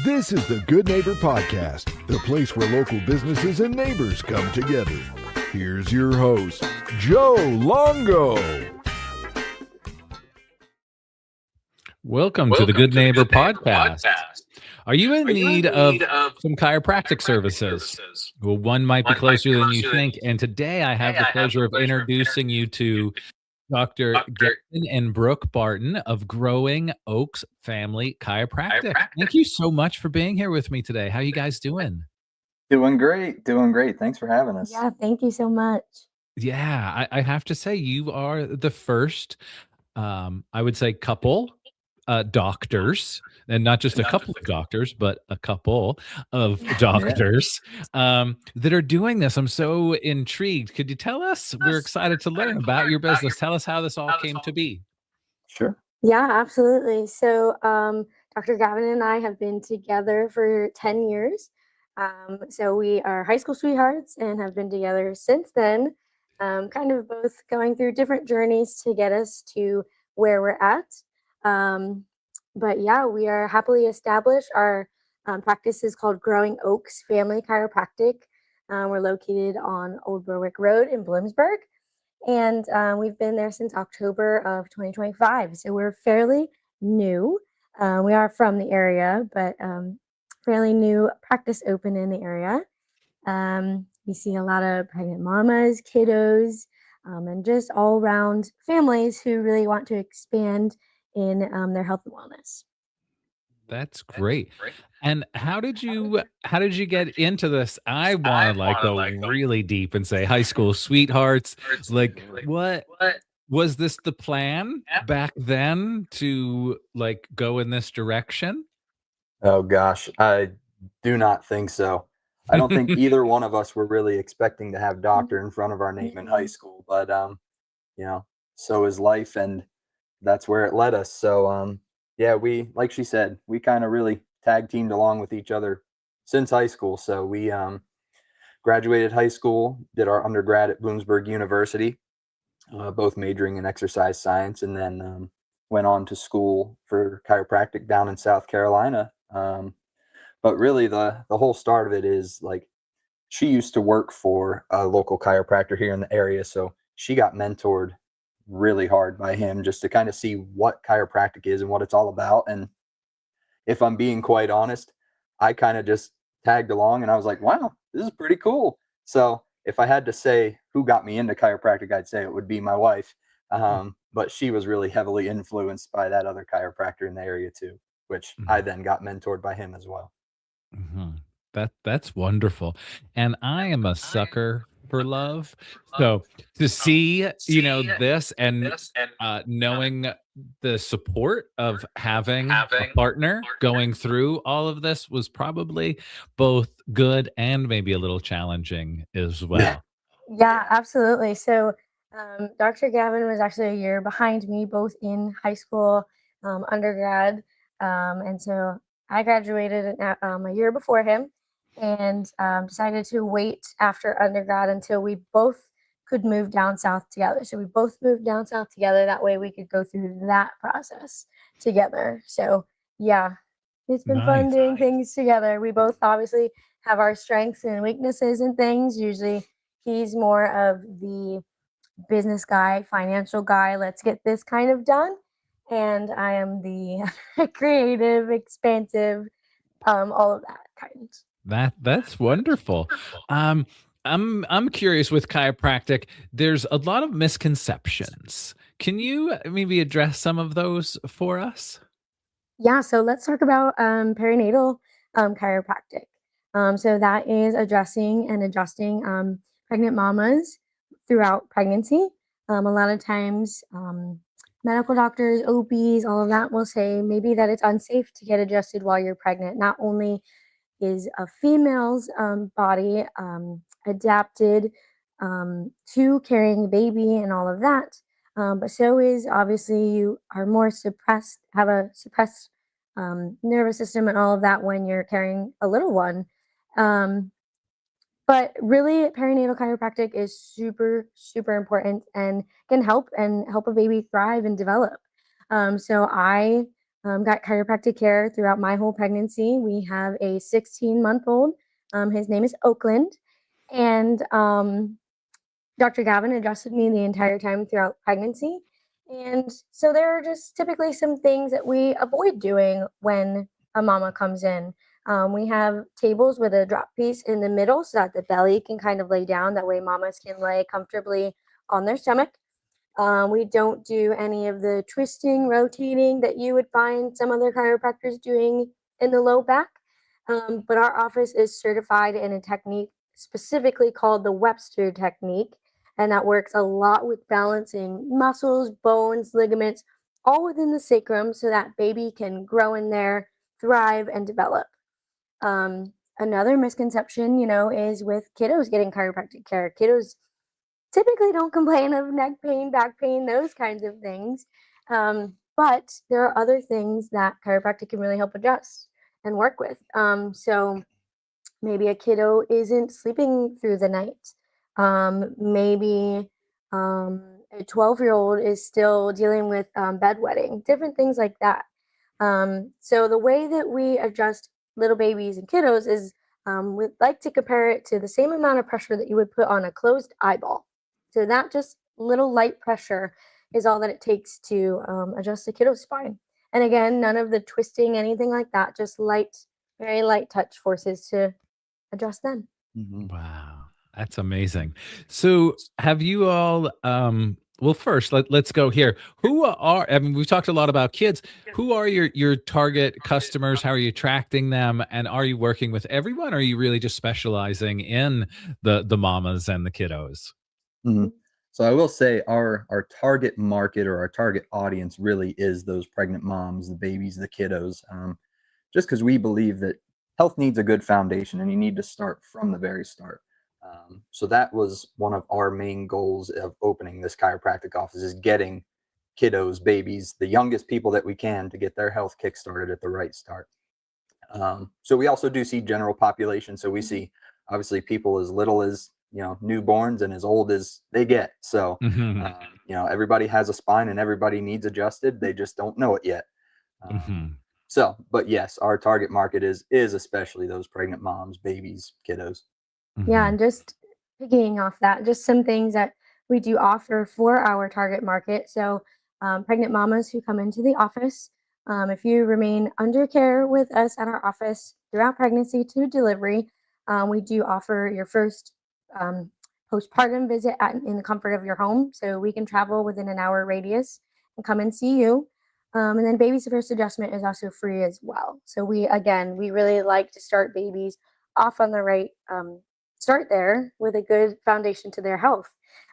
This is the Good Neighbor Podcast, the place where local businesses and neighbors come together. Here's your host, Joe Longo. Welcome to the Good Neighbor Podcast. Are you in need of some chiropractic services? Well, one might be closer than you think. And today I have the pleasure of introducing you to Dr. Gavin and Brooke Barton of Growing Oaks Family Chiropractic. Thank you so much for being here with me today. How are you guys doing? Doing great. Thanks for having us. Yeah, thank you so much. Yeah, I have to say you are the first, I would say, couple doctors, and not just a couple of doctors, but a couple of doctors that are doing this. I'm so intrigued. Could you tell us? We're excited to learn about your business. Tell us how this all came to be. Sure. Yeah, absolutely. So, Dr. Gavin and I have been together for 10 years. So we are high school sweethearts and have been together since then, kind of both going through different journeys to get us to where we're at. But yeah, we are happily established. Our practice is called Growing Oaks Family Chiropractic. We're located on Old Berwick Road in Bloomsburg, and we've been there since October of 2025. So we're fairly new. We are from the area, but fairly new practice open in the area. We see a lot of pregnant mamas, kiddos, and just all around families who really want to expand in their health and wellness. That's great. And how did you get into this? I want to go really deep and say high school sweethearts. Like, what was this the plan back then to go in this direction? Oh gosh, I do not think so. I don't think either one of us were really expecting to have doctor in front of our name in high school, but so is life, and that's where it led us. So yeah, we, like she said, we kind of really tag teamed along with each other since high school. So we graduated high school, did our undergrad at Bloomsburg University, both majoring in exercise science, and then went on to school for chiropractic down in South Carolina. But really the whole start of it is she used to work for a local chiropractor here in the area. So she got mentored really hard by him just to kind of see what chiropractic is and what it's all about. And if I'm being quite honest, I kind of just tagged along and I was like, wow, this is pretty cool. So if I had to say who got me into chiropractic, I'd say it would be my wife. But she was really heavily influenced by that other chiropractor in the area too, which I then got mentored by him as well. That's wonderful. And I am a sucker for love. So to see, this and knowing the support of having a partner going through all of this was probably both good and maybe a little challenging as well. Yeah, absolutely. So Dr. Gavin was actually a year behind me, both in high school, undergrad. And so I graduated a year before him, and decided to wait after undergrad until we both could move down south together. So we both moved down south together. That way we could go through that process together. So yeah, it's been fun doing things together. We both obviously have our strengths and weaknesses and things. Usually he's more of the business guy, financial guy. Let's get this kind of done. And I am the creative, expansive, all of that kind. That's wonderful. I'm curious with chiropractic. There's a lot of misconceptions. Can you maybe address some of those for us? Yeah, so let's talk about perinatal chiropractic. So that is addressing and adjusting pregnant mamas throughout pregnancy. A lot of times, medical doctors, OBs, all of that will say maybe that it's unsafe to get adjusted while you're pregnant. Not only is a female's body adapted to carrying a baby and all of that, but so is obviously you are more suppressed, have a suppressed nervous system and all of that when you're carrying a little one. But really, perinatal chiropractic is super, super important and can help a baby thrive and develop. So I got chiropractic care throughout my whole pregnancy. We have a 16-month-old. His name is Oakland. And Dr. Gavin adjusted me the entire time throughout pregnancy. And so there are just typically some things that we avoid doing when a mama comes in. We have tables with a drop piece in the middle so that the belly can kind of lay down. That way mamas can lay comfortably on their stomach. We don't do any of the twisting, rotating that you would find some other chiropractors doing in the low back. But our office is certified in a technique specifically called the Webster technique. And that works a lot with balancing muscles, bones, ligaments, all within the sacrum so that baby can grow in there, thrive, and develop. Another misconception, is with kiddos getting chiropractic care. Kiddos typically don't complain of neck pain, back pain, those kinds of things. But there are other things that chiropractic can really help adjust and work with. So maybe a kiddo isn't sleeping through the night. Maybe a 12-year-old is still dealing with bedwetting, different things like that. So the way that we adjust little babies and kiddos is we'd like to compare it to the same amount of pressure that you would put on a closed eyeball. So that just little light pressure is all that it takes to adjust a kiddo's spine. And again, none of the twisting, anything like that, just light, very light touch forces to adjust them. Wow, that's amazing. So have you all well, first let's go here. We've talked a lot about kids. Who are your target customers? How are you attracting them? And are you working with everyone? Or are you really just specializing in the mamas and the kiddos? So I will say our target market or our target audience really is those pregnant moms, the babies, the kiddos, just because we believe that health needs a good foundation and you need to start from the very start. So that was one of our main goals of opening this chiropractic office, is getting kiddos, babies, the youngest people that we can, to get their health kickstarted at the right start. So we also do see general population. So we see obviously people as little as newborns and as old as they get. So everybody has a spine and everybody needs adjusted. They just don't know it yet. So, but yes, our target market is especially those pregnant moms, babies, kiddos. Yeah, and just piggying off that, just some things that we do offer for our target market. So pregnant mamas who come into the office, if you remain under care with us at our office throughout pregnancy to delivery, we do offer your first postpartum visit in the comfort of your home. So we can travel within an hour radius and come and see you. And then baby's first adjustment is also free as well. So we really like to start babies off on the right start there with a good foundation to their health.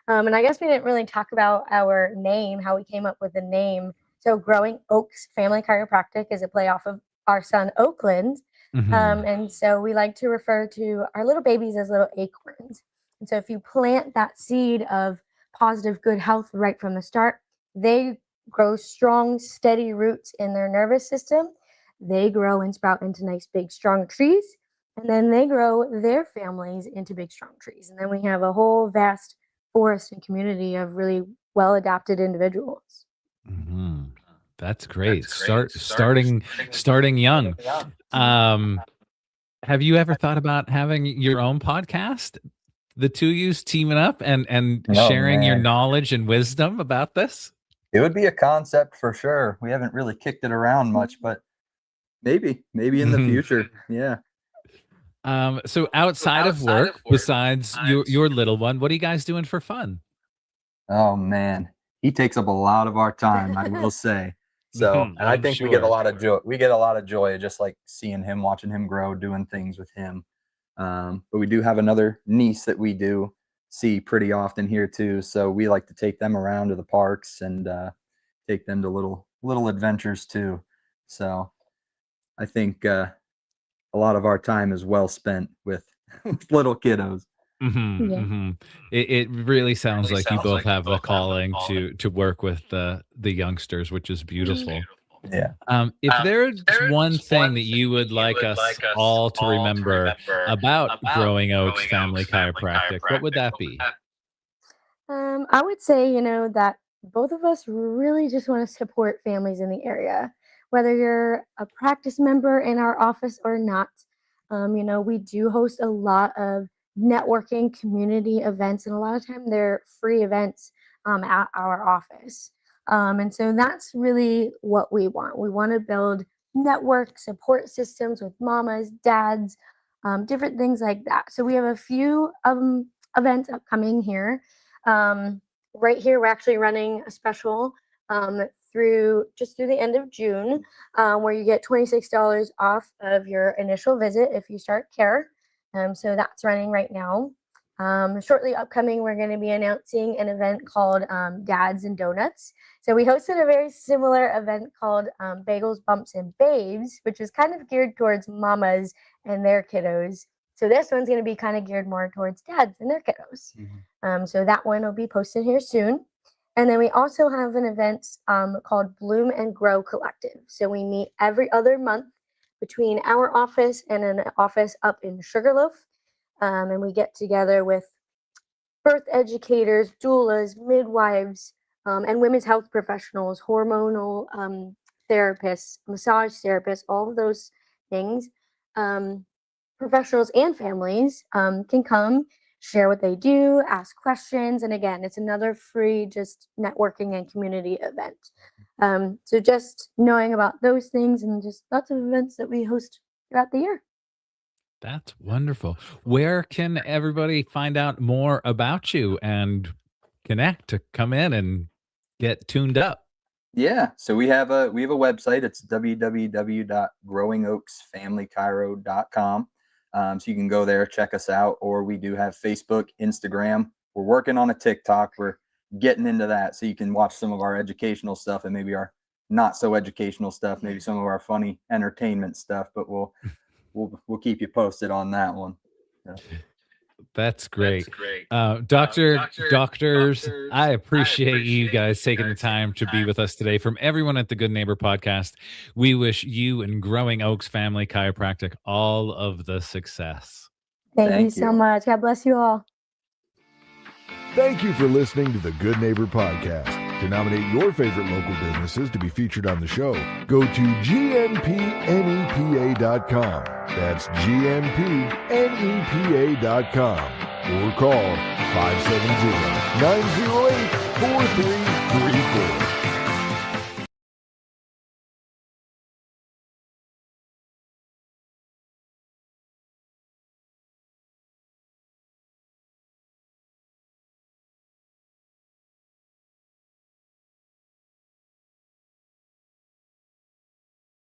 And I guess we didn't really talk about our name, how we came up with the name. So Growing Oaks Family Chiropractic is a play off of our son, Oakland. And so we like to refer to our little babies as little acorns. And so if you plant that seed of positive, good health right from the start, they grow strong, steady roots in their nervous system. They grow and sprout into nice, big, strong trees. And then they grow their families into big, strong trees. And then we have a whole vast forest and community of really well-adapted individuals. That's great. Starting young. Have you ever thought about having your own podcast? The two of you teaming up and sharing your knowledge and wisdom about this? It would be a concept for sure. We haven't really kicked it around much, but maybe in the future. Yeah. So outside of work, besides your little one, what are you guys doing for fun? Oh man, he takes up a lot of our time, I will say. So, and I think we get a lot of joy. We get a lot of joy just like seeing him, watching him grow, doing things with him. But we do have another niece that we do see pretty often here too. So we like to take them around to the parks and take them to little adventures too. So I think a lot of our time is well spent with little kiddos. It really sounds like you both have the calling to work with the youngsters, which is beautiful. Yeah. If there's one thing that you would like us all to remember about Growing Oaks Family Chiropractic, what would that be? I would say, that both of us really just want to support families in the area. whether you're a practice member in our office or not. We do host a lot of networking community events, and a lot of time they're free events at our office. And so that's really what we want. We want to build network support systems with mamas, dads, different things like that. So we have a few events upcoming here. Right here, we're actually running a special through the end of June, where you get $26 off of your initial visit if you start care. So that's running right now. Shortly upcoming, we're going to be announcing an event called Dads and Donuts. So we hosted a very similar event called Bagels, Bumps, and Babes, which is kind of geared towards mamas and their kiddos. So this one's going to be kind of geared more towards dads and their kiddos. So that one will be posted here soon. And then we also have an event called Bloom and Grow Collective. So we meet every other month between our office and an office up in Sugarloaf. And we get together with birth educators, doulas, midwives, and women's health professionals, hormonal therapists, massage therapists, all of those things. Professionals and families can come, share what they do, ask questions. And again, it's another free just networking and community event. So just knowing about those things and just lots of events that we host throughout the year. That's wonderful. Where can everybody find out more about you and connect to come in and get tuned up? Yeah, so we have a website. It's www.growingoaksfamilychiro.com. So you can go there, check us out, or we do have Facebook, Instagram. We're working on a TikTok. We're getting into that, so you can watch some of our educational stuff and maybe our not so educational stuff, maybe some of our funny entertainment stuff. But we'll keep you posted on that one. Yeah. That's great. Doctors, I appreciate you guys taking the time to be with us today. From everyone at the Good Neighbor Podcast, we wish you and Growing Oaks Family Chiropractic all of the success. Thank you so much. God bless you all. Thank you for listening to the Good Neighbor Podcast. To nominate your favorite local businesses to be featured on the show, go to gnpnepa.com. That's gnpnepa.com. Or call 570-908-4333.